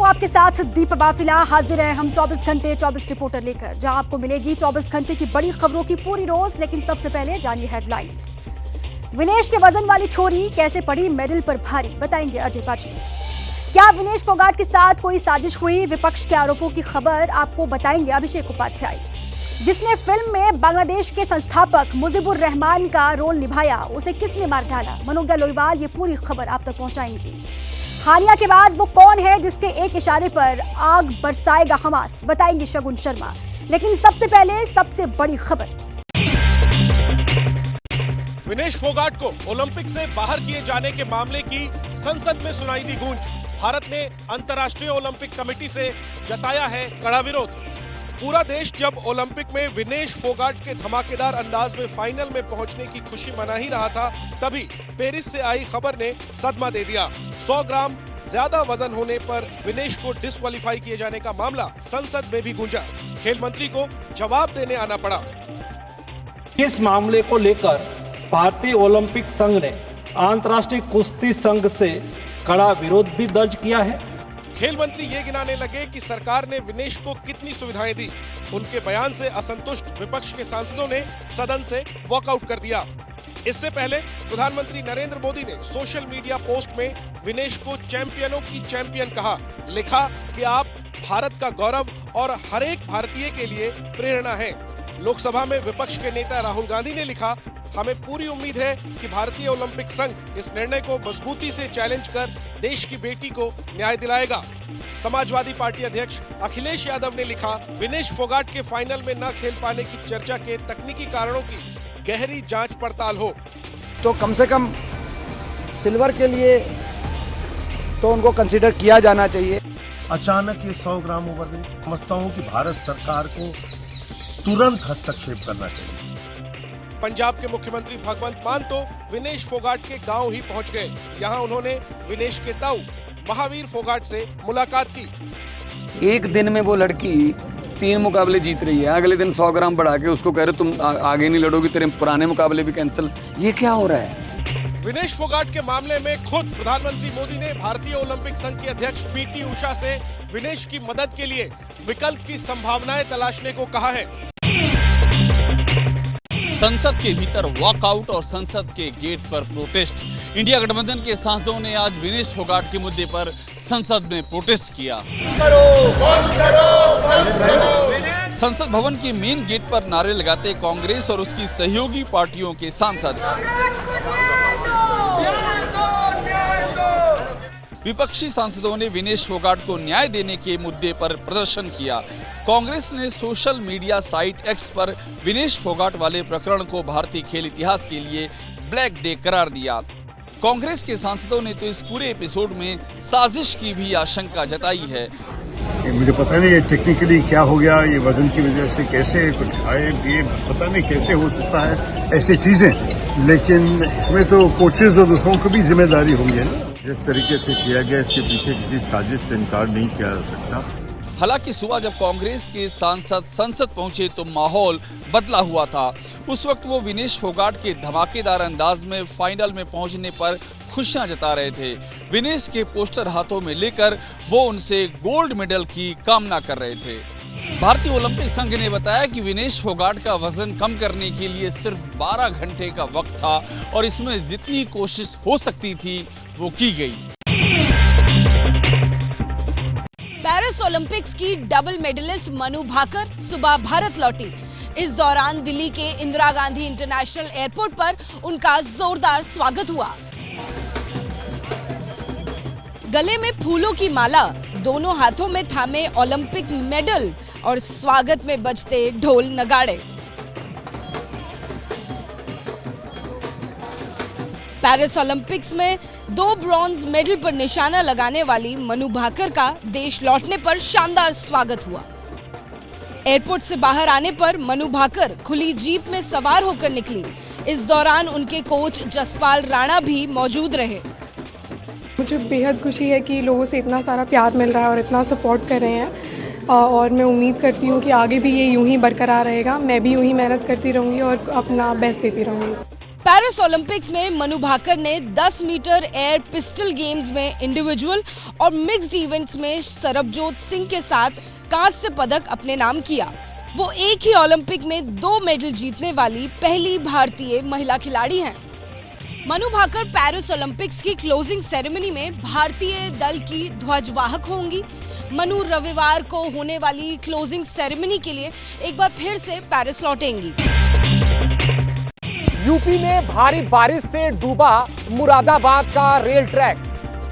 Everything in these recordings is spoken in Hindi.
आपके साथ दीप बाफिला हाजिर है हम 24 घंटे 24 रिपोर्टर लेकर, जहां आपको मिलेगी 24 घंटे की बड़ी खबरों की पूरी रोज। लेकिन सबसे पहले जानिए हेडलाइंस। विनेश के वजन वाली थ्योरी कैसे पड़ी मेडल पर भारी, बताएंगे अजय बाजी। क्या विनेश फोगाट के साथ कोई साजिश हुई, विपक्ष के आरोपों की खबर आपको बताएंगे अभिषेक उपाध्याय। जिसने फिल्म में बांग्लादेश के संस्थापक मुजीबुर रहमान का रोल निभाया, उसे किसने मार डाला, मनोज्ञा लोईवाल ये पूरी खबर आप तक पहुंचाएंगी। हानिया के बाद वो कौन है जिसके एक इशारे पर आग बरसाएगा हमास, बताएंगे शगुन शर्मा। लेकिन सबसे पहले सबसे बड़ी खबर, विनेश फोगाट को ओलंपिक से बाहर किए जाने के मामले की संसद में सुनाई दी गूंज। भारत ने अंतर्राष्ट्रीय ओलंपिक कमेटी से जताया है कड़ा विरोध। पूरा देश जब ओलंपिक में विनेश फोगाट के धमाकेदार अंदाज में फाइनल में पहुंचने की खुशी मना ही रहा था, तभी पेरिस से आई खबर ने सदमा दे दिया। 100 ग्राम ज्यादा वजन होने पर विनेश को डिस्क्वालीफाई किए जाने का मामला संसद में भी गूंजा। खेल मंत्री को जवाब देने आना पड़ा। इस मामले को लेकर भारतीय ओलंपिक संघ ने अंतर्राष्ट्रीय कुश्ती संघ से कड़ा विरोध भी दर्ज किया है। खेल मंत्री ये गिनाने लगे कि सरकार ने विनेश को कितनी सुविधाएं दी। उनके बयान से असंतुष्ट विपक्ष के सांसदों ने सदन से वॉकआउट कर दिया। इससे पहले प्रधानमंत्री नरेंद्र मोदी ने सोशल मीडिया पोस्ट में विनेश को चैंपियनों की चैंपियन कहा। लिखा कि आप भारत का गौरव और हर एक भारतीय के लिए प्रेरणा हैं। लोकसभा में विपक्ष के नेता राहुल गांधी ने लिखा, हमें पूरी उम्मीद है कि भारतीय ओलंपिक संघ इस निर्णय को मजबूती से चैलेंज कर देश की बेटी को न्याय दिलाएगा। समाजवादी पार्टी अध्यक्ष अखिलेश यादव ने लिखा, विनेश फोगाट के फाइनल में न खेल पाने की चर्चा के तकनीकी कारणों की गहरी जांच पड़ताल हो। तो कम से कम सिल्वर के लिए तो उनको कंसीडर किया जाना चाहिए। अचानक ये 100 ग्राम ओवर गई। समझता हूं कि भारत सरकार को तुरंत हस्तक्षेप करना चाहिए। पंजाब के मुख्यमंत्री भगवंत मान तो विनेश फोगाट के गांव ही पहुंच गए। यहां उन्होंने विनेश के ताऊ महावीर फोगाट से मुलाकात की। एक दिन में वो लड़की 3 मुकाबले जीत रही है, अगले दिन 100 ग्राम बढ़ा के उसको कह रहे तुम आगे नहीं लड़ोगी, तेरे पुराने मुकाबले भी कैंसिल। ये क्या हो रहा है? विनेश फोगाट के मामले में खुद प्रधानमंत्री मोदी ने भारतीय ओलंपिक संघ के अध्यक्ष पीटी उषा से विनेश की मदद के लिए विकल्प की संभावनाएं तलाशने को कहा है। संसद के भीतर वॉकआउट और संसद के गेट पर प्रोटेस्ट। इंडिया गठबंधन के सांसदों ने आज विनेश फोगाट के मुद्दे पर संसद में प्रोटेस्ट किया। संसद भवन के मेन गेट पर नारे लगाते कांग्रेस और उसकी सहयोगी पार्टियों के सांसद। विपक्षी सांसदों ने विनेश फोगाट को न्याय देने के मुद्दे पर प्रदर्शन किया। कांग्रेस ने सोशल मीडिया साइट एक्स पर विनेश फोगाट वाले प्रकरण को भारतीय खेल इतिहास के लिए ब्लैक डे करार दिया। कांग्रेस के सांसदों ने तो इस पूरे एपिसोड में साजिश की भी आशंका जताई है। मुझे पता नहीं ये टेक्निकली क्या हो गया, ये वजन की वजह से कैसे कुछ खाए पिए, पता नहीं कैसे हो सकता है ऐसी चीजें। लेकिन इसमें तो कोचेज और दूसरों की भी जिम्मेदारी होगी ना। जिस तरीके से किया गया इसके पीछे किसी साजिश से इनकार नहीं किया जा सकता। हालांकि सुबह जब कांग्रेस के सांसद संसद पहुंचे तो माहौल बदला हुआ था। उस वक्त वो विनेश फोगाट के धमाकेदार अंदाज में फाइनल में पहुंचने पर खुशियां जता रहे थे। विनेश के पोस्टर हाथों में लेकर वो उनसे गोल्ड मेडल की कामना कर रहे थे। भारतीय ओलंपिक संघ ने बताया कि विनेश फोगाट का वजन कम करने के लिए सिर्फ 12 घंटे का वक्त था और इसमें जितनी कोशिश हो सकती थी वो की गई। पेरिस ओलंपिक्स की डबल मेडलिस्ट मनु भाकर सुबह भारत लौटी। इस दौरान दिल्ली के इंदिरा गांधी इंटरनेशनल एयरपोर्ट पर उनका जोरदार स्वागत हुआ। गले में फूलों की माला, दोनों हाथों में थामे ओलंपिक मेडल और स्वागत में बजते ढोल नगाड़े। पेरिस ओलंपिक्स में 2 ब्रॉन्ज मेडल पर निशाना लगाने वाली मनु भाकर का देश लौटने पर शानदार स्वागत हुआ। एयरपोर्ट से बाहर आने पर मनु भाकर खुली जीप में सवार होकर निकली। इस दौरान उनके कोच जसपाल राणा भी मौजूद रहे। मुझे बेहद खुशी है कि लोगों से इतना सारा प्यार मिल रहा है और इतना सपोर्ट कर रहे हैं और मैं उम्मीद करती हूँ कि आगे भी ये यूं ही बरकरार रहेगा। मैं भी यूं ही मेहनत करती रहूँगी और अपना बेस्ट देती रहूँगी। पेरिस ओलंपिक्स में मनु भाकर ने 10 मीटर एयर पिस्टल गेम्स में इंडिविजुअल और मिक्स्ड इवेंट्स में सरबजोत सिंह के साथ कांस्य पदक अपने नाम किया। वो एक ही ओलंपिक में 2 मेडल जीतने वाली पहली भारतीय महिला खिलाड़ी हैं। मनु भाकर पेरिस ओलंपिक्स की क्लोजिंग सेरेमनी में भारतीय दल की ध्वजवाहक होंगी। मनु रविवार को होने वाली क्लोजिंग सेरेमनी के लिए एक बार फिर से पेरिस लौटेंगी। यूपी में भारी बारिश से डूबा मुरादाबाद का रेल ट्रैक।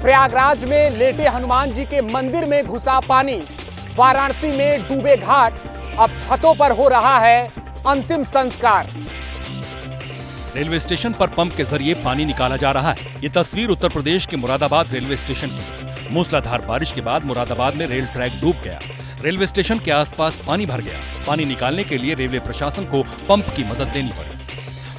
प्रयागराज में लेटे हनुमान जी के मंदिर में घुसा पानी। वाराणसी में डूबे घाट। अब छतों पर हो रहा है अंतिम संस्कार। रेलवे स्टेशन पर पंप के जरिए पानी निकाला जा रहा है। ये तस्वीर उत्तर प्रदेश के मुरादाबाद रेलवे स्टेशन की। मूसलाधार बारिश के बाद मुरादाबाद में रेल ट्रैक डूब गया। रेलवे स्टेशन के आसपास पानी भर गया। पानी निकालने के लिए रेलवे प्रशासन को पंप की मदद लेनी पड़ी।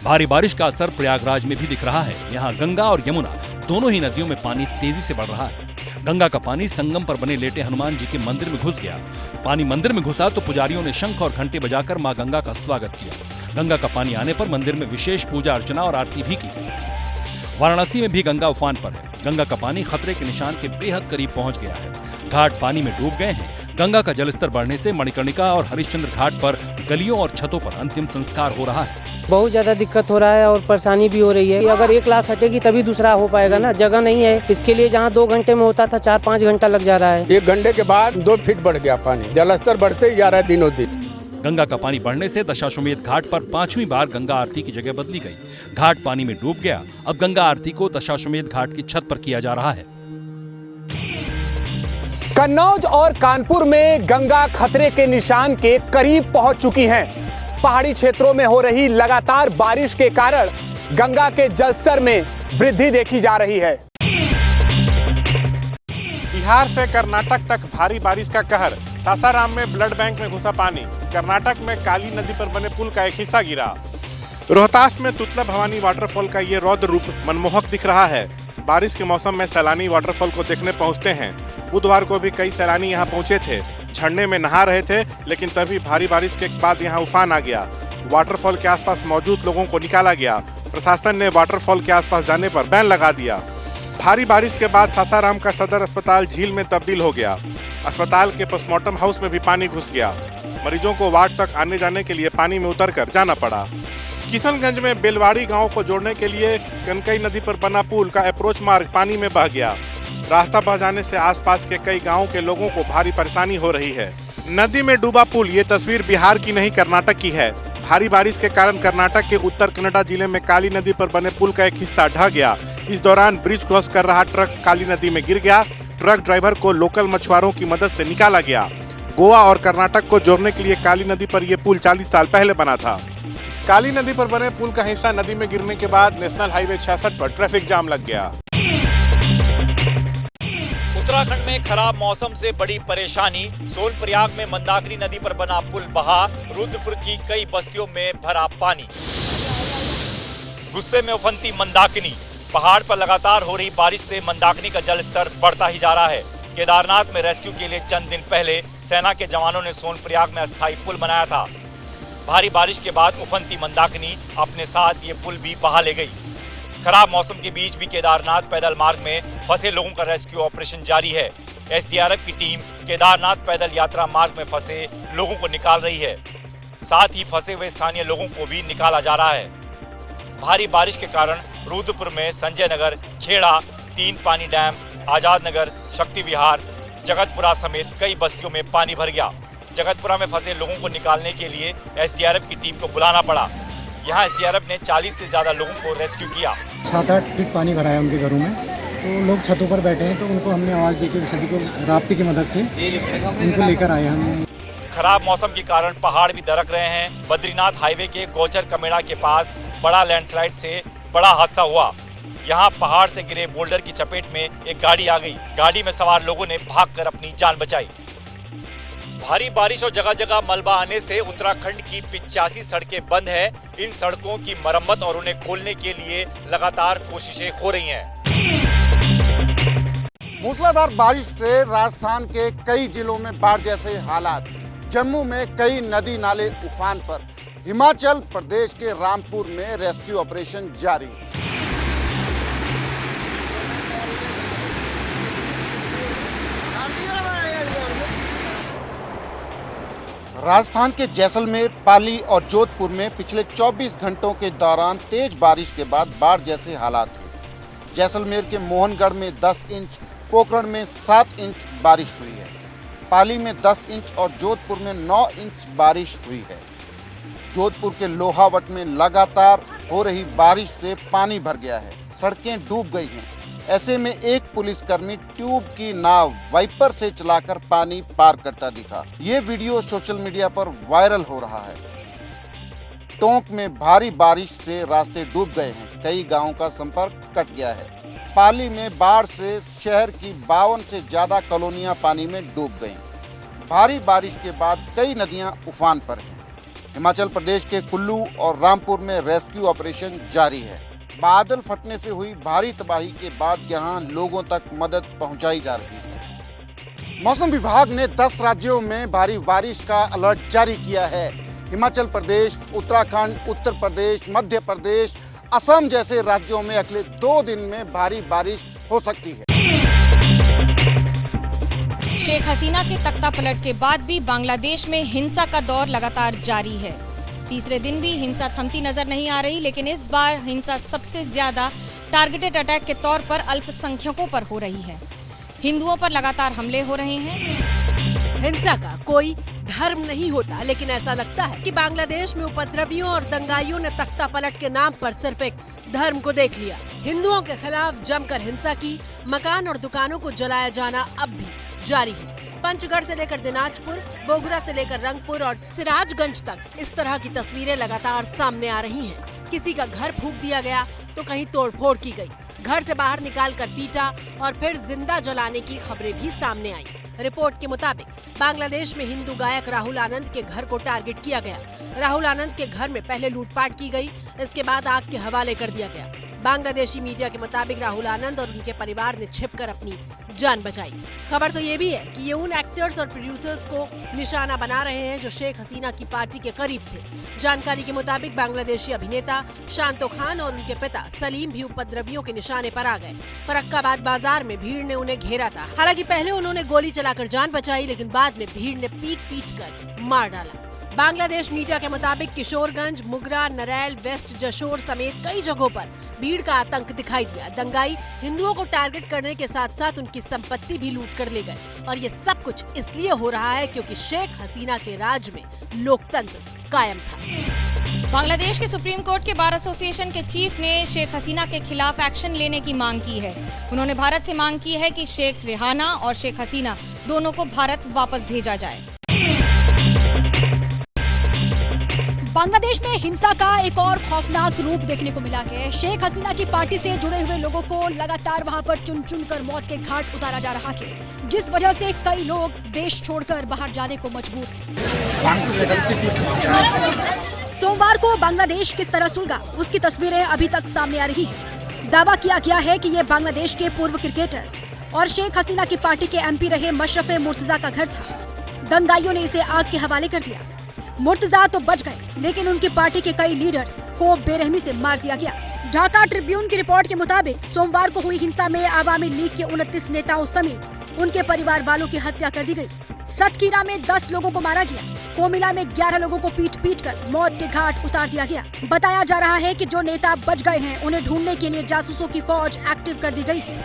भारी बारिश का असर प्रयागराज में भी दिख रहा है। यहाँ गंगा और यमुना दोनों ही नदियों में पानी तेजी से बढ़ रहा है। गंगा का पानी संगम पर बने लेटे हनुमान जी के मंदिर में घुस गया। पानी मंदिर में घुसा तो पुजारियों ने शंख और घंटे बजाकर मां गंगा का स्वागत किया। गंगा का पानी आने पर मंदिर में विशेष पूजा अर्चना और आरती भी की गई। वाराणसी में भी गंगा उफान पर है। गंगा का पानी खतरे के निशान के बेहद करीब पहुंच गया है। घाट पानी में डूब गए हैं। गंगा का जलस्तर बढ़ने से मणिकर्णिका और हरिश्चंद्र घाट पर गलियों और छतों पर अंतिम संस्कार हो रहा है। बहुत ज्यादा दिक्कत हो रहा है और परेशानी भी हो रही है। अगर एक क्लास हटेगी तभी दूसरा हो पाएगा ना, जगह नहीं है इसके लिए। जहाँ 2 घंटे में होता था 4-5 घंटा लग जा रहा है। 1 घंटे के बाद 2 फीट बढ़ गया पानी। जलस्तर बढ़ते ही जा रहा है दिनों दिन। गंगा का पानी बढ़ने से दशाश्वमेध घाट पर 5वीं बार गंगा आरती की जगह बदली गई। घाट पानी में डूब गया। अब गंगा आरती को दशाश्वमेध घाट की छत पर किया जा रहा है। कन्नौज और कानपुर में गंगा खतरे के निशान के करीब पहुंच चुकी हैं। पहाड़ी क्षेत्रों में हो रही लगातार बारिश के कारण गंगा के जलस्तर में वृद्धि देखी जा रही है। बिहार से कर्नाटक तक भारी बारिश का कहर। सासाराम में ब्लड बैंक में घुसा पानी। कर्नाटक में काली नदी पर बने पुल का एक हिस्सा गिरा। रोहतास में तुतला भवानी वाटरफॉल का ये रौद्र रूप मनमोहक दिख रहा है। बारिश के मौसम में सैलानी वाटरफॉल को देखने पहुंचते हैं। बुधवार को भी कई सैलानी यहां पहुंचे थे। झरने में नहा रहे थे, लेकिन तभी भारी बारिश के बाद यहां उफान आ गया। वाटरफॉल के आसपास मौजूद लोगों को निकाला गया। प्रशासन ने वाटरफॉल के आसपास जाने पर बैन लगा दिया। भारी बारिश के बाद सासाराम का सदर अस्पताल झील में तब्दील हो गया। अस्पताल के पोस्टमार्टम हाउस में भी पानी घुस गया। मरीजों को वार्ड तक आने जाने के लिए पानी में उतरकर जाना पड़ा। किशनगंज में बेलवाड़ी गांव को जोड़ने के लिए कनकई नदी पर बना पुल का अप्रोच मार्ग पानी में बह गया। रास्ता बह जाने से आसपास के कई गांवों के लोगों को भारी परेशानी हो रही है। नदी में डूबा पुल ये तस्वीर बिहार की नहीं कर्नाटक की है। भारी बारिश के कारण कर्नाटक के उत्तर कन्नड़ा जिले में काली नदी पर बने पुल का एक हिस्सा ढह गया। इस दौरान ब्रिज क्रॉस कर रहा ट्रक काली नदी में गिर गया। ट्रक ड्राइवर को लोकल मछुआरों की मदद से निकाला गया। गोवा और कर्नाटक को जोड़ने के लिए काली नदी पर यह पुल 40 साल पहले बना था। काली नदी पर बने पुल का हिस्सा नदी में गिरने के बाद नेशनल हाईवे 66 पर ट्रैफिक जाम लग गया। उत्तराखंड में खराब मौसम से बड़ी परेशानी। सोनप्रयाग में मंदाकिनी नदी पर बना पुल बहा। रुद्रपुर की कई बस्तियों में भरा पानी। गुस्से में उफनती मंदाकिनी। पहाड़ पर लगातार हो रही बारिश से मंदाकिनी का जलस्तर बढ़ता ही जा रहा है। केदारनाथ में रेस्क्यू के लिए चंद दिन पहले सेना के जवानों ने सोनप्रयाग में अस्थायी पुल बनाया था। भारी बारिश के बाद उफनती मंदाकिनी अपने साथ ये पुल भी बहा ले गई। खराब मौसम के बीच भी केदारनाथ पैदल मार्ग में फंसे लोगों का रेस्क्यू ऑपरेशन जारी है। एसडीआरएफ की टीम केदारनाथ पैदल यात्रा मार्ग में फंसे लोगों को निकाल रही है। साथ ही फंसे हुए स्थानीय लोगों को भी निकाला जा रहा है। भारी बारिश के कारण रुद्रपुर में संजय नगर, खेड़ा, 3 पानी डैम, आजाद नगर, शक्ति विहार, जगतपुरा समेत कई बस्तियों में पानी भर गया। जगतपुरा में फंसे लोगों को निकालने के लिए एसडीआरएफ की टीम को बुलाना पड़ा। यहाँ एसडीआरएफ ने 40 से ज्यादा लोगों को रेस्क्यू किया। 7-8 फीट पानी भरा है उनके घरों में, तो लोग छतों पर बैठे हैं, तो उनको हमने आवाज़ देकर सभी को राप्ती की मदद से उनको लेकर आए हम। खराब मौसम के कारण पहाड़ भी दरक रहे हैं। बद्रीनाथ हाईवे के गोचर कमेड़ा के पास बड़ा लैंडस्लाइड से बड़ा हादसा हुआ। यहाँ पहाड़ से गिरे बोल्डर की चपेट में एक गाड़ी आ गई। गाड़ी में सवार लोगों ने भागकर अपनी जान बचाई। भारी बारिश और जगह जगह मलबा आने से उत्तराखंड की 85 सड़कें बंद है। इन सड़कों की मरम्मत और उन्हें खोलने के लिए लगातार कोशिशें हो रही हैं। मूसलाधार बारिश से राजस्थान के कई जिलों में बाढ़ जैसे हालात। जम्मू में कई नदी नाले उफान पर। हिमाचल प्रदेश के रामपुर में रेस्क्यू ऑपरेशन जारी। राजस्थान के जैसलमेर, पाली और जोधपुर में पिछले 24 घंटों के दौरान तेज बारिश के बाद बाढ़ जैसे हालात हुए। जैसलमेर के मोहनगढ़ में 10 इंच, पोखरण में 7 इंच बारिश हुई है। पाली में 10 इंच और जोधपुर में 9 इंच बारिश हुई है। जोधपुर के लोहावट में लगातार हो रही बारिश से पानी भर गया है, सड़कें डूब गई हैं। ऐसे में एक पुलिसकर्मी ट्यूब की नाव वाइपर से चलाकर पानी पार करता दिखा। ये वीडियो सोशल मीडिया पर वायरल हो रहा है। टोंक में भारी बारिश से रास्ते डूब गए हैं, कई गांवों का संपर्क कट गया है। पाली में बाढ़ से शहर की 52 से ज्यादा कॉलोनियां पानी में डूब गईं। भारी बारिश के बाद कई नदियां उफान पर हैं। हिमाचल प्रदेश के कुल्लू और रामपुर में रेस्क्यू ऑपरेशन जारी है। बादल फटने से हुई भारी तबाही के बाद यहां लोगों तक मदद पहुंचाई जा रही है। मौसम विभाग ने 10 राज्यों में भारी बारिश का अलर्ट जारी किया है। हिमाचल प्रदेश, उत्तराखंड, उत्तर प्रदेश, मध्य प्रदेश, असम जैसे राज्यों में अगले 2 दिन में भारी बारिश हो सकती है। शेख हसीना के तख्ता पलट के बाद भी बांग्लादेश में हिंसा का दौर लगातार जारी है। तीसरे दिन भी हिंसा थमती नजर नहीं आ रही, लेकिन इस बार हिंसा सबसे ज्यादा टारगेटेड अटैक के तौर पर अल्पसंख्यकों पर हो रही है। हिंदुओं पर लगातार हमले हो रहे हैं। हिंसा का कोई धर्म नहीं होता, लेकिन ऐसा लगता है कि बांग्लादेश में उपद्रवियों और दंगाइयों ने तख्ता पलट के नाम पर सिर्फ एक धर्म को देख लिया। हिंदुओं के खिलाफ जमकर हिंसा की, मकान और दुकानों को जलाया जाना अब भी जारी है। पंचगढ़ से लेकर दिनाजपुर, बोगरा से लेकर रंगपुर और सिराजगंज तक इस तरह की तस्वीरें लगातार सामने आ रही हैं। किसी का घर फूंक दिया गया तो कहीं तोड़फोड़ की गई, घर से बाहर निकालकर पीटा और फिर जिंदा जलाने की खबरें भी सामने आई। रिपोर्ट के मुताबिक बांग्लादेश में हिंदू गायक राहुल आनंद के घर को टारगेट किया गया। राहुल आनंद के घर में पहले लूटपाट की गई, इसके बाद आग के हवाले कर दिया गया। बांग्लादेशी मीडिया के मुताबिक राहुल आनंद और उनके परिवार ने छिपकर अपनी जान बचाई। खबर तो ये भी है कि ये उन एक्टर्स और प्रोड्यूसर्स को निशाना बना रहे हैं जो शेख हसीना की पार्टी के करीब थे। जानकारी के मुताबिक बांग्लादेशी अभिनेता शांतो खान और उनके पिता सलीम भी उपद्रवियों के निशाने पर आ गए। फरक्काबाद बाजार में भीड़ ने उन्हें घेरा था। हालांकि पहले उन्होंने गोली चलाकर जान बचाई, लेकिन बाद में भीड़ ने पीट कर मार डाला। बांग्लादेश मीडिया के मुताबिक किशोरगंज, मुगरा, नरैल, वेस्ट जशोर समेत कई जगहों पर भीड़ का आतंक दिखाई दिया। दंगाई हिंदुओं को टारगेट करने के साथ साथ उनकी संपत्ति भी लूट कर ले गए, और ये सब कुछ इसलिए हो रहा है क्योंकि शेख हसीना के राज में लोकतंत्र कायम था। बांग्लादेश के सुप्रीम कोर्ट के बार एसोसिएशन के चीफ ने शेख हसीना के खिलाफ एक्शन लेने की मांग की है। उन्होंने भारत से मांग की है कि शेख रेहाना और शेख हसीना दोनों को भारत वापस भेजा जाए। बांग्लादेश में हिंसा का एक और खौफनाक रूप देखने को मिला है। शेख हसीना की पार्टी से जुड़े हुए लोगों को लगातार वहां पर चुन चुन कर मौत के घाट उतारा जा रहा है, जिस वजह से कई लोग देश छोड़कर बाहर जाने को मजबूर हैं। सोमवार को बांग्लादेश किस तरह सुलगा, उसकी तस्वीरें अभी तक सामने आ रही हैं। दावा किया गया है कि ये बांग्लादेश के पूर्व क्रिकेटर और शेख हसीना की पार्टी के एमपी रहे मशरफ मुर्तजा का घर था। दंगाइयों ने इसे आग के हवाले कर दिया। मुर्तजा तो बच गए, लेकिन उनकी पार्टी के कई लीडर्स को बेरहमी से मार दिया गया। ढाका ट्रिब्यून की रिपोर्ट के मुताबिक सोमवार को हुई हिंसा में आवामी लीग के 29 नेताओं समेत उनके परिवार वालों की हत्या कर दी गई। सतकीरा में 10 लोगों को मारा गया। कोमिला में 11 लोगों को पीट कर मौत के घाट उतार दिया गया। बताया जा रहा है कि जो नेता बच गए हैं उन्हें ढूंढने के लिए जासूसों की फौज एक्टिव कर दी गई है।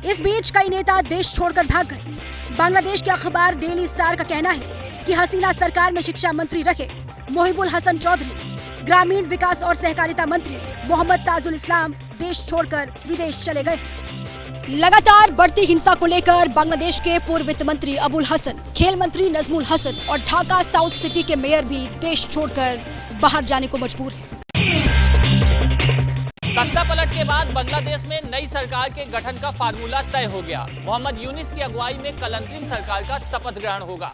इस बीच कई नेता देश छोड़कर भाग गए। बांग्लादेश के अखबार डेली स्टार का कहना है कि हसीना सरकार में शिक्षा मंत्री रहे मोहिबुल हसन चौधरी, ग्रामीण विकास और सहकारिता मंत्री मोहम्मद ताजुल इस्लाम देश छोड़कर विदेश चले गए। लगातार बढ़ती हिंसा को लेकर बांग्लादेश के पूर्व वित्त मंत्री अबुल हसन, खेल मंत्री नजमुल हसन और ढाका साउथ सिटी के मेयर भी देश छोड़कर बाहर जाने को मजबूर हैं। तख्ता पलट के बाद बांग्लादेश में नई सरकार के गठन का फार्मूला तय हो गया। मोहम्मद यूनिस की अगुवाई में कल अंतरिम सरकार का शपथ ग्रहण होगा।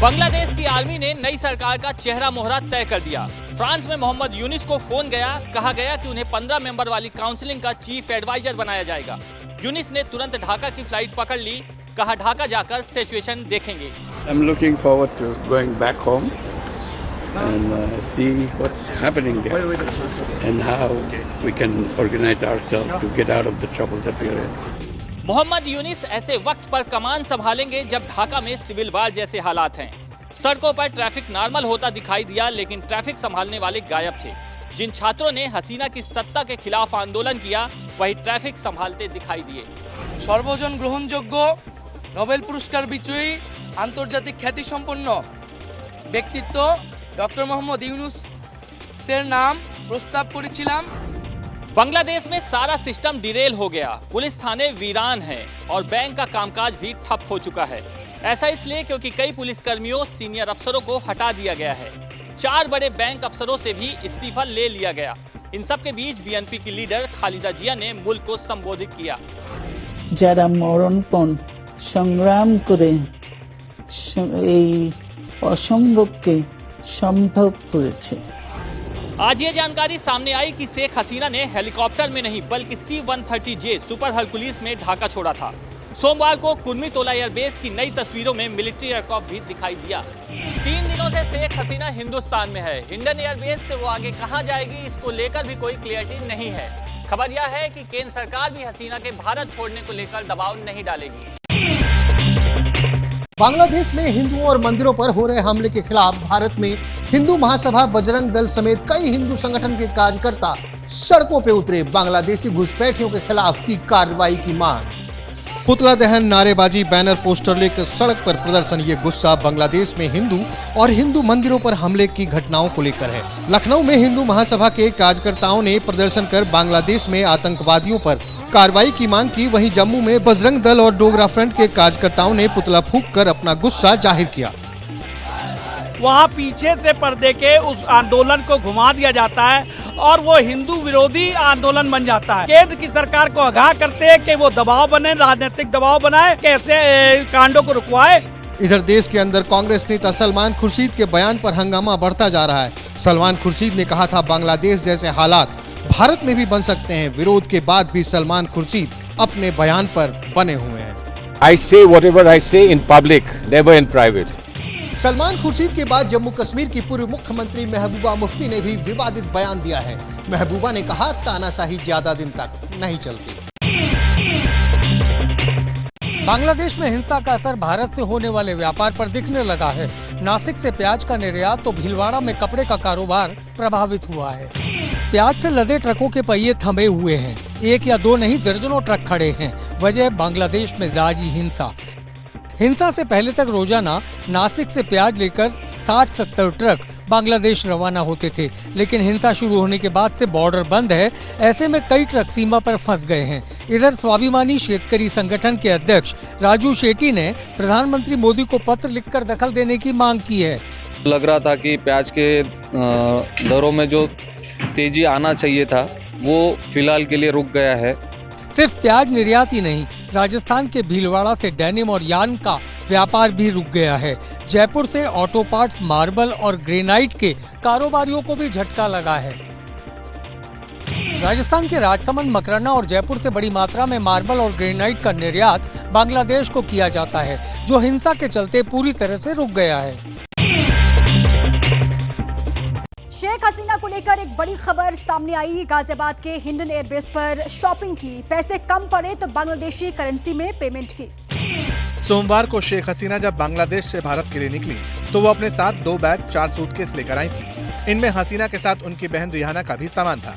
बांग्लादेश की आर्मी ने नई सरकार का चेहरा मोहरा तय कर दिया। फ्रांस में मोहम्मद यूनिस को फोन गया, कहा गया कि उन्हें 15 मेंबर वाली काउंसिलिंग का चीफ एडवाइजर बनाया जाएगा। यूनिस ने तुरंत ढाका की फ्लाइट पकड़ ली। कहा ढाका जाकर सिचुएशन देखेंगे। I'm looking forward to going back home and see what's happening there and how we can organize ourselves to get out of the trouble that we are in. Mohammad Younis ऐसे वक्त पर कमान संभालेंगे जब ढाका में सिविल वार जैसे हालात हैं। सड़कों पर ट्रैफिक नॉर्मल होता दिखाई दिया, लेकिन ट्रैफिक संभालने वाले गायब थे। जिन छात्रों ने हसीना की सत्ता के खिलाफ आंदोलन किया, वही ट्रैफिक संभालते दिखाई दिए। सर्वजन ग्रहणयोग्य নোবেল পুরস্কার বিজয়ী আন্তর্জাতিক খ্যাতিসম্পন্ন ব্যক্তিত্ব ডক্টর মোহাম্মদ ইউনুসের নাম প্রস্তাব করেছিলাম। बांग्लादेश में सारा सिस्टम डिरेल हो गया, पुलिस थाने वीरान हैं और बैंक का कामकाज भी ठप हो चुका है। ऐसा इसलिए क्योंकि कई पुलिसकर्मियों, सीनियर अफसरों को हटा दिया गया है। 4 बड़े बैंक अफसरों से भी इस्तीफा ले लिया गया। इन सब के बीच बीएनपी की लीडर खालिदा जिया ने मुल्क को संबोधित किया। যারা মরণপণ সংগ্রাম করে এই অসম্ভবকে সম্ভব করেছে। आज ये जानकारी सामने आई कि शेख हसीना ने हेलीकॉप्टर में नहीं बल्कि C-130J सुपर हरकुलिस में ढाका छोड़ा था। सोमवार को कुर्मीटोला एयरबेस की नई तस्वीरों में मिलिट्री एयरक्राफ्ट भी दिखाई दिया। 3 दिनों से शेख हसीना हिंदुस्तान में है। हिंडन एयरबेस से वो आगे कहां जाएगी, इसको लेकर भी कोई क्लियरिटी नहीं है। खबर यह है कि केंद्र सरकार भी हसीना के भारत छोड़ने को लेकर दबाव नहीं डालेगी। बांग्लादेश में हिंदुओं और मंदिरों पर हो रहे हमले के खिलाफ भारत में हिंदू महासभा, बजरंग दल समेत कई हिंदू संगठन के कार्यकर्ता सड़कों पे उतरे। बांग्लादेशी घुसपैठियों के खिलाफ की कार्रवाई की मांग। पुतला दहन, नारेबाजी, बैनर, पोस्टर लेकर सड़क पर प्रदर्शन। ये गुस्सा बांग्लादेश में हिंदू और हिंदू मंदिरों पर हमले की घटनाओं को लेकर है। लखनऊ में हिंदू महासभा के कार्यकर्ताओं ने प्रदर्शन कर बांग्लादेश में आतंकवादियों पर कार्रवाई की मांग की। वहीं जम्मू में बजरंग दल और डोगरा फ्रंट के कार्यकर्ताओं ने पुतला फूंक कर अपना गुस्सा जाहिर किया। वहाँ पीछे से पर्दे के उस आंदोलन को घुमा दिया जाता है और वो हिंदू विरोधी आंदोलन बन जाता है। केंद्र की सरकार को आगाह करते हैं कि वो दबाव बने, राजनीतिक दबाव बनाए, कैसे कांडों को रुकवाए। इधर देश के अंदर कांग्रेस नेता सलमान खुर्शीद के बयान पर हंगामा बढ़ता जा रहा है। सलमान खुर्शीद ने कहा था बांग्लादेश जैसे हालात भारत में भी बन सकते हैं। विरोध के बाद भी सलमान खुर्शीद अपने बयान पर बने हुए हैं। I say whatever I say in public, never in private. Salman Khurshid के बाद जम्मू कश्मीर की पूर्व मुख्यमंत्री महबूबा मुफ्ती ने भी विवादित बयान दिया है। महबूबा ने कहा तानाशाही ज्यादा दिन तक नहीं चलती। बांग्लादेश में हिंसा का असर भारत से होने वाले व्यापार पर दिखने लगा है। नासिक से प्याज का निर्यात तो भीलवाड़ा में कपड़े का कारोबार प्रभावित हुआ है। प्याज से लदे ट्रकों के पहिए थमे हुए हैं। 1 या 2 नहीं, दर्जनों ट्रक खड़े हैं। वजह बांग्लादेश में जारी हिंसा से पहले तक रोजाना नासिक से प्याज लेकर 60-70 ट्रक बांग्लादेश रवाना होते थे, लेकिन हिंसा शुरू होने के बाद से बॉर्डर बंद है। ऐसे में कई ट्रक सीमा पर फंस गए हैं। इधर स्वाभिमानी शेतकरी संगठन के अध्यक्ष राजू शेट्टी ने प्रधानमंत्री मोदी को पत्र लिखकर दखल देने की मांग की है। लग रहा था कि प्याज के दरों में जो तेजी आना चाहिए था वो फिलहाल के लिए रुक गया है। सिर्फ प्याज निर्यात ही नहीं, राजस्थान के भीलवाड़ा से डेनिम और यार्न का व्यापार भी रुक गया है। जयपुर से ऑटो पार्ट्स, मार्बल और ग्रेनाइट के कारोबारियों को भी झटका लगा है। राजस्थान के राजसमंद, मकराना और जयपुर से बड़ी मात्रा में मार्बल और ग्रेनाइट का निर्यात बांग्लादेश को किया जाता है, जो हिंसा के चलते पूरी तरह से रुक गया है। शेख हसीना को लेकर एक बड़ी खबर सामने आई। गाजियाबाद के हिंडन एयरबेस पर शॉपिंग की, पैसे कम पड़े तो बांग्लादेशी करेंसी में पेमेंट की। सोमवार को शेख हसीना जब बांग्लादेश से भारत के लिए निकली तो वो अपने साथ 2 बैग 4 सूटकेस लेकर आई थी। इनमें हसीना के साथ उनकी बहन रिहाना का भी सामान था।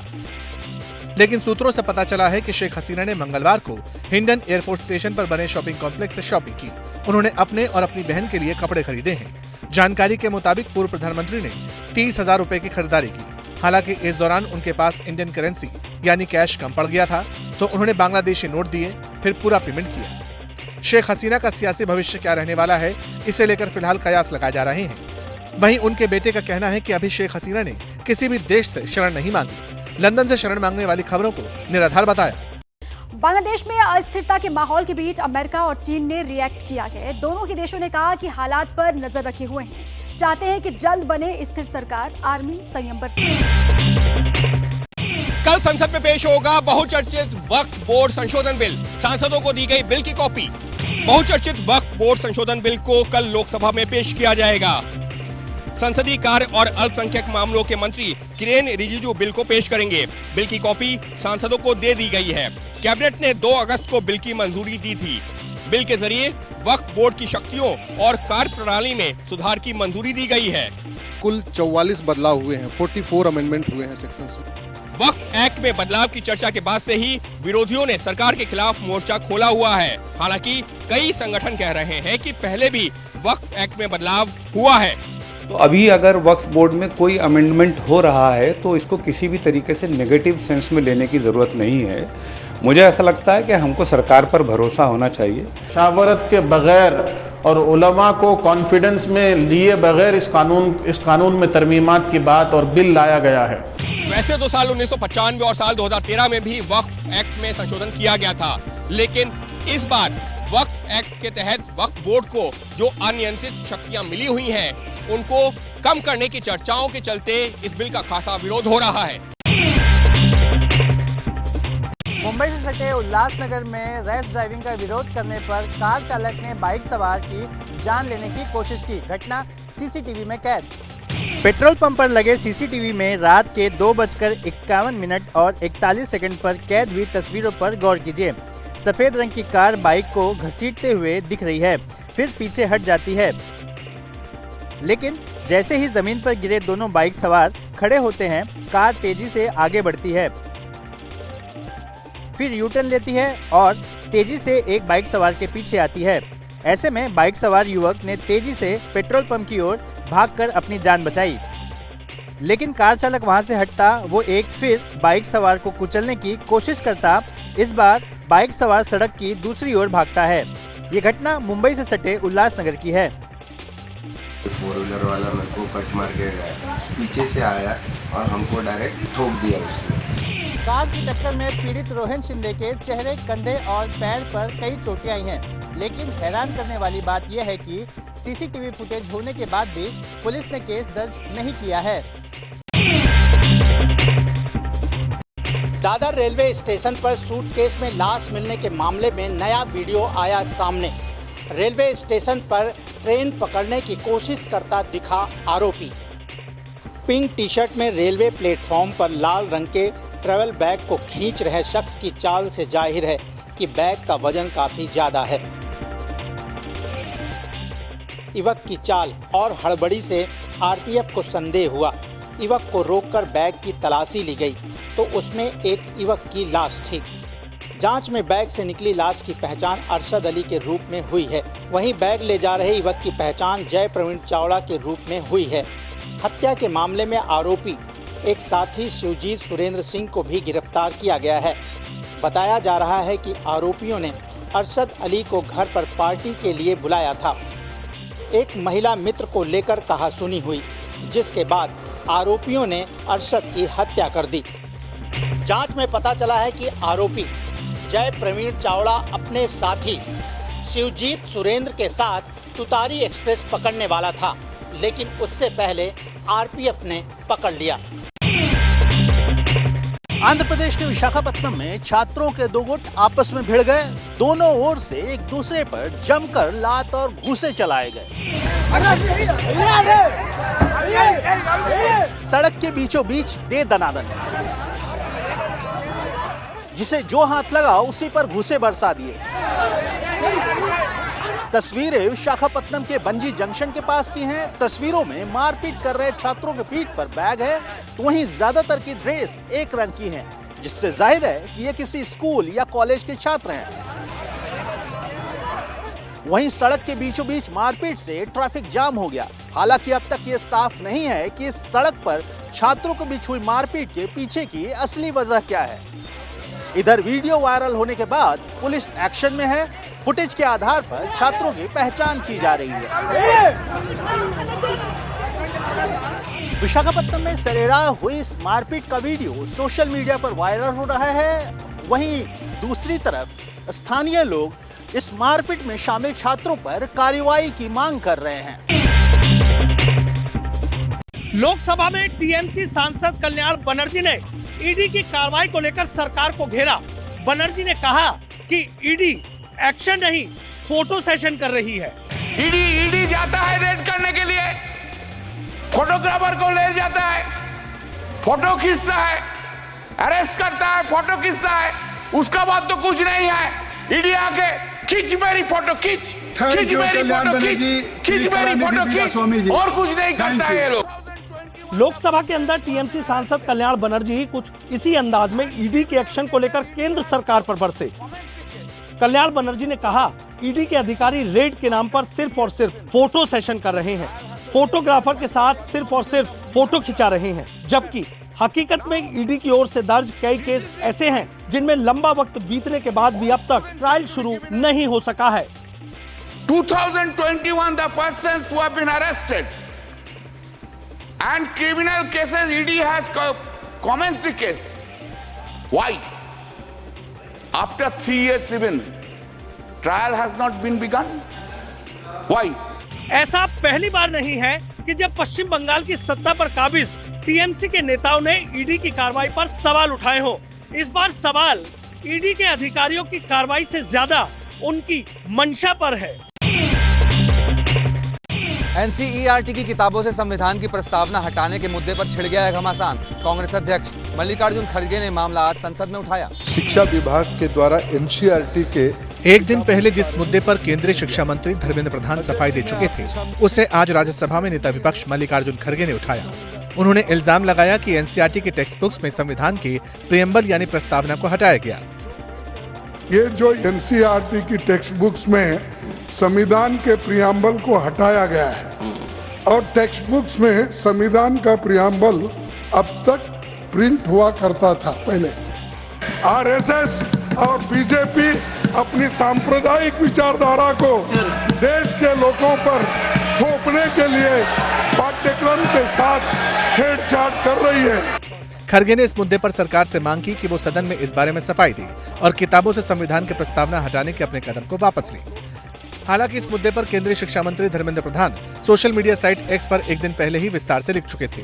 लेकिन सूत्रों से पता चला है कि शेख हसीना ने मंगलवार को हिंडन एयरपोर्ट स्टेशन पर बने शॉपिंग कॉम्प्लेक्स से शॉपिंग की। उन्होंने अपने और अपनी बहन के लिए कपड़े खरीदे हैं। जानकारी के मुताबिक पूर्व प्रधानमंत्री ने 30,000 रुपए की खरीदारी की। हालांकि इस दौरान उनके पास इंडियन करेंसी यानी कैश कम पड़ गया था, तो उन्होंने बांग्लादेशी नोट दिए, फिर पूरा पेमेंट किया। शेख हसीना का सियासी भविष्य क्या रहने वाला है, इसे लेकर फिलहाल कयास लगाए जा रहे हैं। वहीं उनके बेटे का कहना है कि अभी शेख हसीना ने किसी भी देश से शरण नहीं मांगी। लंदन से शरण मांगने वाली खबरों को निराधार बताया। बांग्लादेश में अस्थिरता के माहौल के बीच अमेरिका और चीन ने रिएक्ट किया है। दोनों ही देशों ने कहा कि हालात पर नजर रखे हुए हैं, चाहते हैं कि जल्द बने स्थिर सरकार, आर्मी संयम बरते। कल संसद में पेश होगा बहुचर्चित वक्फ बोर्ड संशोधन बिल। सांसदों को दी गई बिल की कॉपी। बहुचर्चित वक्फ बोर्ड संशोधन बिल को कल लोकसभा में पेश किया जाएगा। संसदीय कार्य और अल्पसंख्यक मामलों के मंत्री किरेन रिजिजू बिल को पेश करेंगे। बिल की कॉपी सांसदों को दे दी गई है। कैबिनेट ने 2 अगस्त को बिल की मंजूरी दी थी। बिल के जरिए वक्फ बोर्ड की शक्तियों और कार्य प्रणाली में सुधार की मंजूरी दी गई है। कुल 44 बदलाव हुए हैं, 44 अमेंडमेंट हुए हैं सेक्शंस में। वक्फ एक्ट में बदलाव की चर्चा के बाद से ही विरोधियों ने सरकार के खिलाफ मोर्चा खोला हुआ है। हालांकि कई संगठन कह रहे हैं कि पहले भी वक्फ एक्ट में बदलाव हुआ है। तो अभी अगर वक्फ बोर्ड में कोई अमेंडमेंट हो रहा है तो इसको किसी भी तरीके से नेगेटिव सेंस में लेने की ज़रूरत नहीं है। मुझे ऐसा लगता है कि हमको सरकार पर भरोसा होना चाहिए। शावरत के बगैर और उलमा को कॉन्फिडेंस में लिए बगैर इस कानून में तरमीमात की बात और बिल लाया गया है। वैसे तो साल 1995 और साल 2013 में भी वक्फ एक्ट में संशोधन किया गया था, लेकिन इस बार वक्फ एक्ट के तहत वक्फ बोर्ड को जो अनियंत्रित शक्तियां मिली हुई हैं, उनको कम करने की चर्चाओं के चलते इस बिल का खासा विरोध हो रहा है। मुंबई से सटे उल्लासनगर में रैश ड्राइविंग का विरोध करने पर कार चालक ने बाइक सवार की जान लेने की कोशिश की। घटना सीसीटीवी में कैद। पेट्रोल पंप पर लगे सीसीटीवी में रात के 2:51 और 41 सेकंड पर कैद हुई तस्वीरों पर गौर कीजिए। सफेद रंग की कार बाइक को घसीटते हुए दिख रही है, फिर पीछे हट जाती है, लेकिन जैसे ही जमीन पर गिरे दोनों बाइक सवार खड़े होते हैं, कार तेजी से आगे बढ़ती है, फिर यू टर्न लेती है और तेजी से एक बाइक सवार के पीछे आती है। ऐसे में बाइक सवार युवक ने तेजी से पेट्रोल पंप की ओर भागकर अपनी जान बचाई, लेकिन कार चालक वहां से हटता वो एक फिर बाइक सवार को कुचलने की कोशिश करता। इस बार बाइक सवार सड़क की दूसरी ओर भागता है। ये घटना मुंबई से सटे उल्लासनगर की है। 4 व्हीलर वाला मेरे को कट मार के गया, पीछे से आया और हमको डायरेक्ट ठोक दिया उसने। कार की टक्कर में पीड़ित रोहन शिंदे के चेहरे, कंधे और पैर पर कई चोटें आई हैं, लेकिन हैरान करने वाली बात यह है कि सीसीटीवी फुटेज होने के बाद भी पुलिस ने केस दर्ज नहीं किया है। दादर रेलवे स्टेशन पर सूटकेस में लाश मिलने के मामले में नया वीडियो आया सामने। रेलवे स्टेशन पर ट्रेन पकड़ने की कोशिश करता दिखा आरोपी। पिंक टी शर्ट में रेलवे प्लेटफॉर्म पर लाल रंग के ट्रैवल बैग को खींच रहे शख्स की चाल से जाहिर है कि बैग का वजन काफी ज्यादा है। युवक की चाल और हड़बड़ी से आरपीएफ को संदेह हुआ। युवक को रोककर बैग की तलाशी ली गई तो उसमें एक युवक की लाश थी। जांच में बैग से निकली लाश की पहचान अरशद अली के रूप में हुई है। वहीं बैग ले जा रहे युवक की पहचान जय प्रवीण चावड़ा के रूप में हुई है। हत्या के मामले में आरोपी एक साथी शिवजीत सुरेंद्र सिंह को भी गिरफ्तार किया गया है। बताया जा रहा है कि आरोपियों ने अरशद अली को घर पर पार्टी के लिए बुलाया था। एक महिला मित्र को लेकर कहासुनी हुई, जिसके बाद आरोपियों ने अरशद की हत्या कर दी। जांच में पता चला है कि आरोपी जय प्रवीण चावड़ा अपने साथी शिवजीत सुरेंद्र के साथ तुतारी एक्सप्रेस पकड़ने वाला था, लेकिन उससे पहले आरपीएफ ने पकड़ लिया। आंध्र प्रदेश के विशाखापट्टनम में छात्रों के 2 गुट आपस में भिड़ गए। दोनों ओर से एक दूसरे पर जमकर लात और घूंसे चलाए गए। सड़क के बीचों बीच दे दनादन, जिसे जो हाथ लगा उसी पर घूंसे बरसा दिए। तस्वीरें विशाखापट्टनम के बंजी जंक्शन के पास की हैं। तस्वीरों में मारपीट कर रहे छात्रों के पीठ पर बैग है, तो वहीं ज्यादातर की ड्रेस एक रंग की है, जिससे जाहिर है कि ये किसी स्कूल या कॉलेज के छात्र हैं। वहीं सड़क के बीचों बीच मारपीट से ट्रैफिक जाम हो गया। हालांकि अब तक ये साफ नहीं है कि इस सड़क पर छात्रों के बीच हुई मारपीट के पीछे की असली वजह क्या है। इधर वीडियो वायरल होने के बाद पुलिस एक्शन में है। फुटेज के आधार पर छात्रों की पहचान की जा रही है। विशाखापट्टनम में सरेराह हुई इस मारपीट का वीडियो सोशल मीडिया पर वायरल हो रहा है। वहीं दूसरी तरफ स्थानीय लोग इस मारपीट में शामिल छात्रों पर कार्रवाई की मांग कर रहे हैं। लोकसभा में टीएमसी सांसद कल्याण बनर्जी ने ईडी की कार्रवाई को लेकर सरकार को घेरा। बनर्जी ने कहा कि ईडी एक्शन नहीं, फोटो सेशन कर रही है। ईडी जाता है रेड करने के लिए, फोटोग्राफर को ले जाता है, फोटो खींचता है, अरेस्ट करता है, फोटो खींचता है, उसका बाद तो कुछ नहीं है। ईडी आके खींच मेरी फोटो, खींच मेरी फोटो, खींच मेरी फोटो, खींच, और कुछ नहीं करता है ये लोग। लोकसभा के अंदर टीएमसी सांसद कल्याण बनर्जी ही कुछ इसी अंदाज में ईडी के एक्शन को लेकर केंद्र सरकार पर बरसे। कल्याण बनर्जी ने कहा, ईडी के अधिकारी रेड के नाम पर सिर्फ और सिर्फ फोटो सेशन कर रहे हैं, फोटोग्राफर के साथ सिर्फ और सिर्फ फोटो खिंचा रहे हैं, जबकि हकीकत में ईडी की ओर से दर्ज कई केस ऐसे हैं जिनमें लंबा वक्त बीतने के बाद भी अब तक ट्रायल शुरू नहीं हो सका है। 2021 the persons who have been arrested and criminal cases ED has commenced the case. Why? After 3 years even trial has not been begun. Why? ऐसा पहली बार नहीं है कि जब पश्चिम बंगाल की सत्ता पर काबिज टीएमसी के नेताओं ने ईडी की कार्रवाई पर सवाल उठाए हो। इस बार सवाल ईडी के अधिकारियों की कार्रवाई से ज्यादा उनकी मंशा पर है। एनसीईआरटी की किताबों से संविधान की प्रस्तावना हटाने के मुद्दे पर छिड़ गया है घमासान। कांग्रेस अध्यक्ष मल्लिकार्जुन खड़गे ने मामला आज संसद में उठाया। शिक्षा विभाग के द्वारा एनसीईआरटी के एक दिन पहले जिस मुद्दे पर केंद्रीय शिक्षा मंत्री धर्मेंद्र प्रधान सफाई दे चुके थे, उसे आज राज्यसभा में नेता विपक्ष मल्लिकार्जुन खड़गे ने उठाया। उन्होंने इल्जाम लगाया कि एनसीईआरटी के टेक्स्ट बुक्स में संविधान के प्रियम्बल यानी प्रस्तावना को हटाया गया। ये जो एनसीईआरटी की टेक्स्ट बुक्स में संविधान के प्रियम्बल को हटाया गया है और टेक्स्ट बुक्स में संविधान का प्रियम्बल अब तक प्रिंट हुआ करता था। पहले आरएसएस और बीजेपी अपनी सांप्रदायिक विचारधारा को देश के लोगों पर थोपने के लिए पाठ्यक्रम के साथ छेड़छाड़ कर रही है। खड़गे ने इस मुद्दे पर सरकार से मांग की कि वो सदन में इस बारे में सफाई दे और किताबों से संविधान की प्रस्तावना हटाने के अपने कदम को वापस ले। हालांकि इस मुद्दे पर केंद्रीय शिक्षा मंत्री Dharmendra Pradhan social media site x पर एक दिन पहले ही विस्तार से लिख चुके थे।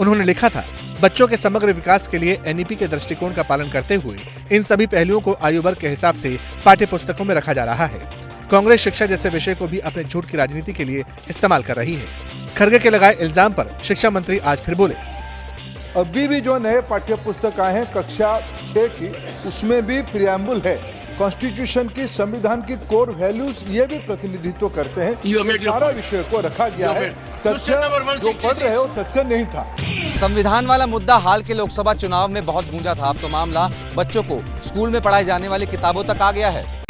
उन्होंने लिखा था, बच्चों के समग्र विकास के लिए एनईपी के दृष्टिकोण का पालन करते हुए इन सभी पहलुओं को आयु वर्ग के हिसाब से पाठ्य पुस्तकों में रखा जा रहा है। कांग्रेस शिक्षा जैसे विषय को भी अपने झूठ की राजनीति के लिए इस्तेमाल कर रही है। खड़गे के लगाए इल्जाम पर शिक्षा मंत्री आज फिर बोले, अभी भी जो नए पाठ्य पुस्तक आए हैं कक्षा 6 की, उसमें भी प्रियम्बल है, कॉन्स्टिट्यूशन की, संविधान की कोर वैल्यूज ये भी प्रतिनिधित्व करते हैं। सारा विषय को रखा गया है। तथ्य जो पढ़ रहे हो तथ्य नहीं था। संविधान वाला मुद्दा हाल के लोकसभा चुनाव में बहुत गूंजा था। अब तो मामला बच्चों को स्कूल में पढ़ाई जाने वाली किताबों तक आ गया है।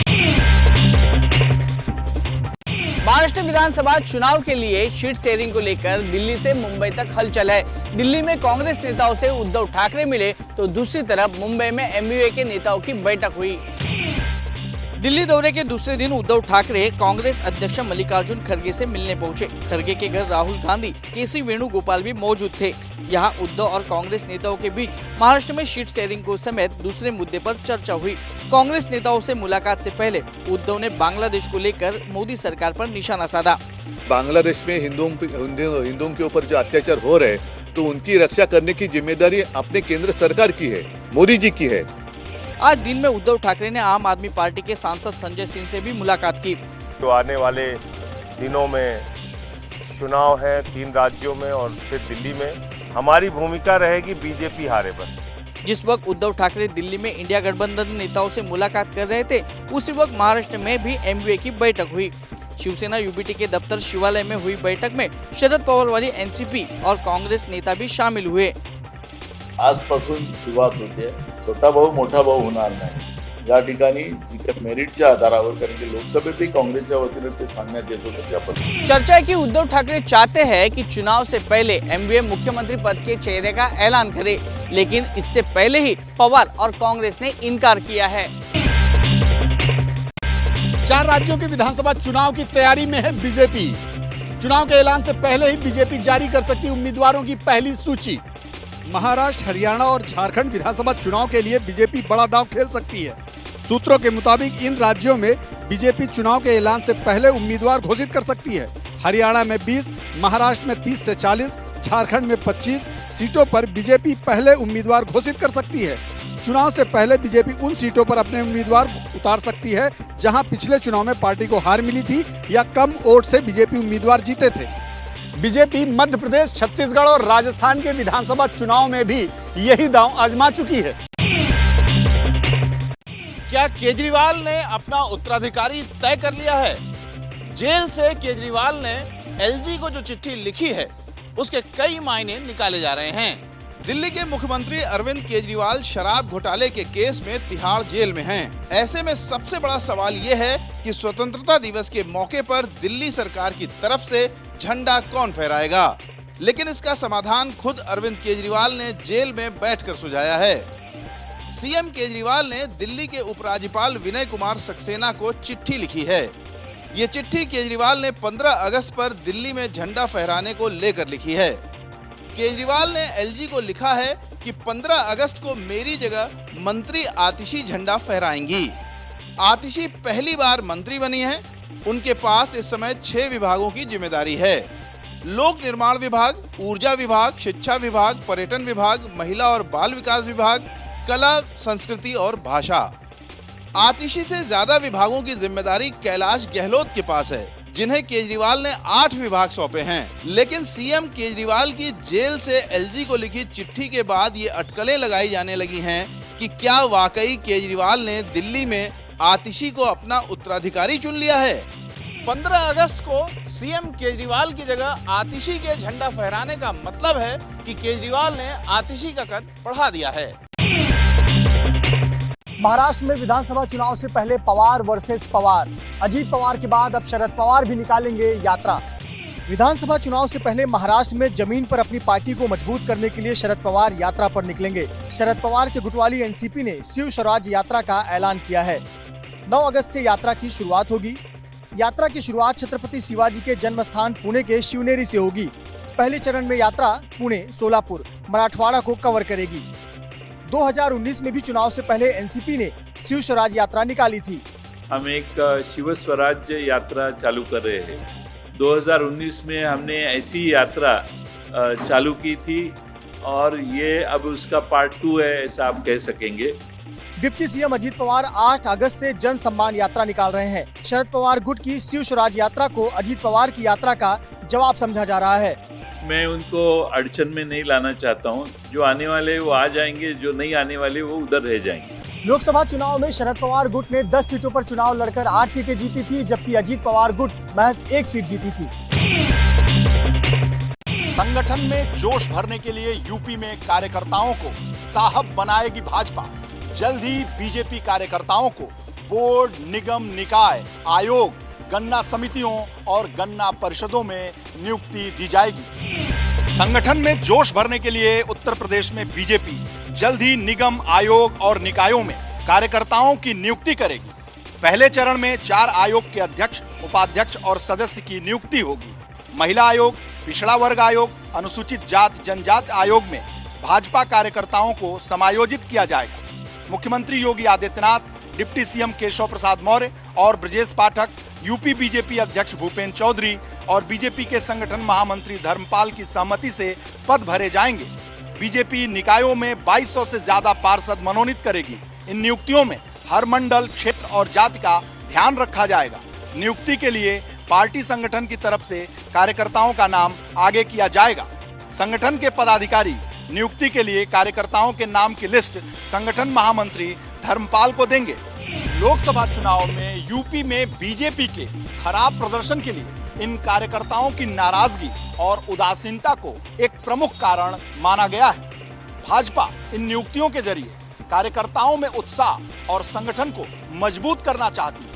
महाराष्ट्र विधानसभा चुनाव के लिए सीट शेयरिंग को लेकर दिल्ली से मुंबई तक हलचल है। दिल्ली में कांग्रेस नेताओं से उद्धव ठाकरे मिले तो दूसरी तरफ मुंबई में एमयूए के नेताओं की बैठक हुई। दिल्ली दौरे के दूसरे दिन उद्धव ठाकरे कांग्रेस अध्यक्ष मल्लिकार्जुन खड़गे से मिलने पहुंचे। खड़गे के घर राहुल गांधी, केसी वेणुगोपाल भी मौजूद थे। यहां उद्धव और कांग्रेस नेताओं के बीच महाराष्ट्र में सीट शेयरिंग को समेत दूसरे मुद्दे पर चर्चा हुई। कांग्रेस नेताओं से मुलाकात से पहले उद्धव ने बांग्लादेश को लेकर मोदी सरकार पर निशाना साधा। बांग्लादेश में हिंदुओं के ऊपर जो अत्याचार हो रहे तो उनकी रक्षा करने की जिम्मेदारी अपने केंद्र सरकार की है, मोदी जी की है। आज दिन में उद्धव ठाकरे ने आम आदमी पार्टी के सांसद संजय सिंह से भी मुलाकात की। जो आने वाले दिनों में चुनाव है 3 राज्यों में और फिर दिल्ली में, हमारी भूमिका रहेगी बीजेपी हारे बस। जिस वक्त उद्धव ठाकरे दिल्ली में इंडिया गठबंधन नेताओं से मुलाकात कर रहे थे, उसी वक्त महाराष्ट्र में भी एमयूए की बैठक हुई। शिवसेना यूबीटी के दफ्तर शिवालय में हुई बैठक में शरद पवार वाली एनसीपी और कांग्रेस नेता भी शामिल हुए। आजपासून सुरुवात होते, छोटा भाऊ मोठा भाऊ होणार नाही या ठिकाणी जी काही मेरिटच्या आधारावर, कारण की लोकसभेतही काँग्रेसच्या वतीने ते सांगण्यात येत होतं की आपण चर्चा है कि उद्धव ठाकरे चाहते हैं कि चुनाव से पहले एमयूए मुख्यमंत्री पद के चेहरे का ऐलान करे, लेकिन इससे पहले ही पवार और कांग्रेस ने इनकार किया है। 4 राज्यों के विधानसभा चुनाव की तैयारी में है बीजेपी। चुनाव के ऐलान से पहले ही बीजेपी जारी कर सकती उम्मीदवारों की पहली सूची। महाराष्ट्र, हरियाणा और झारखंड विधानसभा चुनाव के लिए बीजेपी बड़ा दांव खेल सकती है। सूत्रों के मुताबिक इन राज्यों में बीजेपी चुनाव के ऐलान से पहले उम्मीदवार घोषित कर सकती है। हरियाणा में 20, महाराष्ट्र में 30 से 40, झारखंड में 25 सीटों पर बीजेपी पहले उम्मीदवार घोषित कर सकती है। चुनाव से पहले बीजेपी उन सीटों पर अपने उम्मीदवार उतार सकती है जहां पिछले चुनाव में पार्टी को हार मिली थी या कम वोट से बीजेपी उम्मीदवार जीते थे। बीजेपी मध्य प्रदेश, छत्तीसगढ़ और राजस्थान के विधानसभा चुनाव में भी यही दांव आजमा चुकी है। क्या केजरीवाल ने अपना उत्तराधिकारी तय कर लिया है? जेल से केजरीवाल ने एलजी को जो चिट्ठी लिखी है उसके कई मायने निकाले जा रहे हैं। दिल्ली के मुख्यमंत्री अरविंद केजरीवाल शराब घोटाले के केस में तिहाड़ जेल में हैं। ऐसे में सबसे बड़ा सवाल ये है कि स्वतंत्रता दिवस के मौके पर दिल्ली सरकार की तरफ से झंडा कौन फहराएगा। लेकिन इसका समाधान खुद अरविंद केजरीवाल ने जेल में बैठकर सुझाया है। सीएम केजरीवाल ने दिल्ली के उपराज्यपाल विनय कुमार सक्सेना को चिट्ठी लिखी है। ये चिट्ठी केजरीवाल ने 15 अगस्त पर दिल्ली में झंडा फहराने को लेकर लिखी है। केजरीवाल ने एलजी को लिखा है कि 15 अगस्त को मेरी जगह मंत्री आतिशी झंडा फहराएंगी। आतिशी पहली बार मंत्री बनी है। उनके पास इस समय 6 विभागों की जिम्मेदारी है। लोक निर्माण विभाग, ऊर्जा विभाग, शिक्षा विभाग, पर्यटन विभाग, महिला और बाल विकास विभाग, कला, संस्कृति और भाषा। आतिशी से ज्यादा विभागों की जिम्मेदारी कैलाश गहलोत के पास है, जिन्हें केजरीवाल ने 8 विभाग सौंपे हैं। लेकिन सीएम केजरीवाल की जेल से एलजी को लिखी चिट्ठी के बाद ये अटकलें लगाई जाने लगी हैं कि क्या वाकई केजरीवाल ने दिल्ली में आतिशी को अपना उत्तराधिकारी चुन लिया है। 15 अगस्त को सीएम केजरीवाल की जगह आतिशी के झंडा फहराने का मतलब है कि केजरीवाल ने आतिशी का कद बढ़ा दिया है। महाराष्ट्र में विधानसभा चुनाव से पहले पवार वर्सेस पवार। अजीत पवार के बाद अब शरद पवार भी निकालेंगे यात्रा। विधानसभा चुनाव से पहले महाराष्ट्र में जमीन पर अपनी पार्टी को मजबूत करने के लिए शरद पवार यात्रा पर निकलेंगे। शरद पवार के गुटवाली एनसीपी ने शिव स्वराज यात्रा का ऐलान किया है। 9 अगस्त से यात्रा की शुरुआत होगी। यात्रा की शुरुआत छत्रपति शिवाजी के जन्म स्थान पुणे के शिवनेरी से होगी। पहले चरण में यात्रा पुणे, सोलापुर, मराठवाड़ा को कवर करेगी। 2019 में भी चुनाव से पहले एनसीपी ने शिव स्वराज यात्रा निकाली थी। हम एक शिव स्वराज यात्रा चालू कर रहे हैं। 2019 में हमने ऐसी यात्रा चालू की थी और ये अब उसका पार्ट 2 है, ऐसा आप कह सकेंगे। डिप्टी सीएम अजीत पवार 8 अगस्त से जन सम्मान यात्रा निकाल रहे हैं। शरद पवार गुट की शिव स्वराज यात्रा को अजीत पवार की यात्रा का जवाब समझा जा रहा है। मैं उनको अड़चन में नहीं लाना चाहता हूं। जो आने वाले वो आ जाएंगे, जो नहीं आने वाले वो उधर रह जाएंगे। लोकसभा चुनाव में शरद पवार गुट ने 10 सीटों पर चुनाव लड़कर 8 सीटें जीती थी, जबकि अजीत पवार गुट महज 1 सीट जीती थी। संगठन में जोश भरने के लिए यूपी में कार्यकर्ताओं को साहब बनाएगी भाजपा। जल्द ही बीजेपी कार्यकर्ताओं को बोर्ड, निगम, निकाय, आयोग, गन्ना समितियों और गन्ना परिषदों में नियुक्ति दी जाएगी। संगठन में जोश भरने के लिए उत्तर प्रदेश में बीजेपी जल्द ही निगम, आयोग और निकायों में कार्यकर्ताओं की नियुक्ति करेगी। पहले चरण में 4 आयोग के अध्यक्ष, उपाध्यक्ष और सदस्य की नियुक्ति होगी। महिला आयोग, पिछड़ा वर्ग आयोग, अनुसूचित जात जनजाति आयोग में भाजपा कार्यकर्ताओं को समायोजित किया जाएगा। मुख्यमंत्री योगी आदित्यनाथ, डिप्टी सीएम केशव प्रसाद मौर्य और ब्रजेश पाठक, यूपी बीजेपी अध्यक्ष भूपेंद्र चौधरी और बीजेपी के संगठन महामंत्री धर्मपाल की सहमति से पद भरे जाएंगे। बीजेपी निकायों में 2200 से ज्यादा पार्षद मनोनीत करेगी। इन नियुक्तियों में हर मंडल, क्षेत्र और जाति का ध्यान रखा जाएगा। नियुक्ति के लिए पार्टी संगठन की तरफ से कार्यकर्ताओं का नाम आगे किया जाएगा। संगठन के पदाधिकारी नियुक्ति के लिए कार्यकर्ताओं के नाम की लिस्ट संगठन महामंत्री धर्मपाल को देंगे। लोकसभा चुनाव में यूपी में बीजेपी के खराब प्रदर्शन के लिए इन कार्यकर्ताओं की नाराजगी और उदासीनता को एक प्रमुख कारण माना गया है। भाजपा इन नियुक्तियों के जरिए कार्यकर्ताओं में उत्साह और संगठन को मजबूत करना चाहती है।